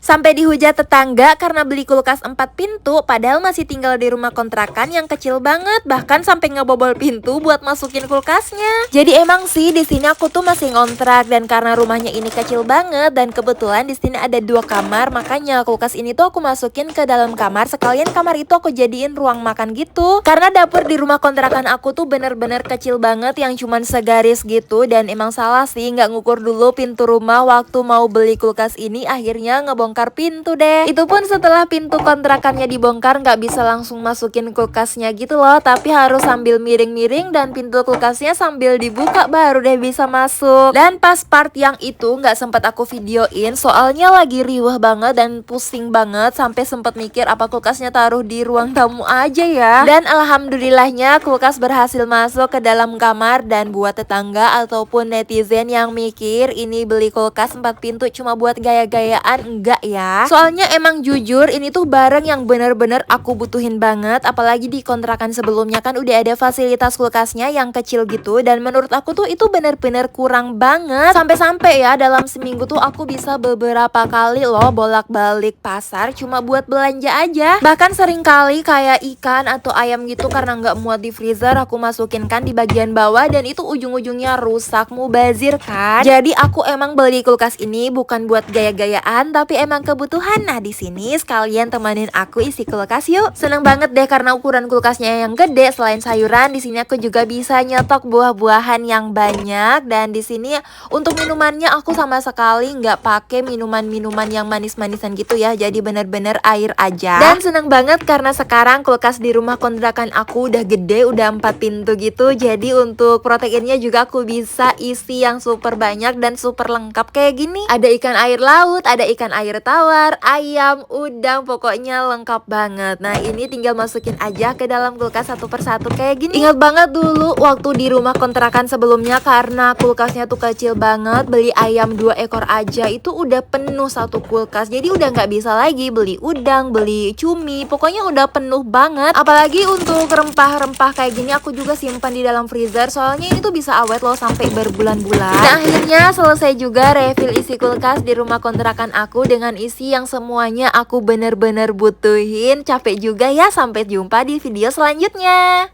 Sampai dihujat tetangga karena beli kulkas 4 pintu padahal masih tinggal di rumah kontrakan yang kecil banget, bahkan sampai ngebobol pintu buat masukin kulkasnya. Jadi emang sih di sini aku tuh masih ngontrak, dan karena rumahnya ini kecil banget dan kebetulan di sini ada 2 kamar, makanya kulkas ini tuh aku masukin ke dalam kamar, sekalian kamar itu aku jadiin ruang makan gitu. Karena dapur di rumah kontrakan aku tuh bener-bener kecil banget yang cuman segaris gitu, dan emang salah sih nggak ngukur dulu pintu rumah waktu mau beli kulkas ini, akhirnya ngebongkar pintu deh. Itu pun setelah pintu kontrakannya dibongkar nggak bisa langsung masukin kulkasnya gitu loh, tapi harus sambil miring-miring dan pintu kulkasnya sambil dibuka baru deh bisa masuk. Dan pas part yang itu nggak sempat aku videoin soalnya lagi riweh banget dan pusing banget, sampai sempat mikir apa kulkasnya taruh di ruang tamu aja ya. Dan alhamdulillahnya kulkas berhasil masuk ke dalam kamar, dan buat tetangga ataupun netizen yang mikir ini beli kulkas 4 pintu cuma buat gaya-gayaan, enggak ya. Soalnya emang jujur ini tuh barang yang bener-bener aku butuhin banget, apalagi di kontrakan sebelumnya kan udah ada fasilitas kulkasnya yang kecil gitu, dan menurut aku tuh itu bener-bener kurang banget. Sampai-sampai ya dalam seminggu tuh aku bisa beberapa kali loh bolak-balik pasar cuma buat belanja aja. Bahkan sering kali kayak ikan atau ayam gitu karena nggak muat di freezer aku masukin kan di bagian bawah, dan itu ujung-ujungnya rusak, mubazir kan. Jadi aku emang beli kulkas ini bukan buat gaya-gayaan tapi emang kebutuhan. Nah di sini sekalian temenin aku isi kulkas yuk. Seneng banget deh karena ukuran kulkasnya yang gede. Selain sayuran di sini aku juga bisa nyetok buah-buahan yang banyak, dan di sini untuk minumannya aku sama sekali nggak pakai minuman-minuman yang manis-manisan gitu ya, jadi bener-bener air aja. Dan seneng banget karena sekarang kulkas di rumah kontrakan aku udah gede, udah 4 pintu gitu, jadi untuk proteinnya juga aku bisa isi yang super banyak dan super lengkap kayak gini. Ada ikan air laut, ada ikan air tawar, ayam, udang, pokoknya lengkap banget. Nah ini tinggal masukin aja ke dalam kulkas satu persatu kayak gini. Ingat banget dulu waktu di rumah kontrakan sebelumnya karena kulkasnya tuh kecil banget, beli ayam 2 ekor aja itu udah penuh satu kulkas, jadi udah nggak bisa lagi beli udang, beli cumi, pokoknya udah penuh banget. Apalagi untuk rempah-rempah kayak gini aku juga simpan di dalam freezer, soalnya ini tuh bisa awet loh sampai berbulan-bulan. Nah akhirnya selesai juga refill isi kulkas di rumah kontrakan aku dengan isi yang semuanya aku bener-bener butuhin. Capek juga ya, sampai jumpa di video selanjutnya.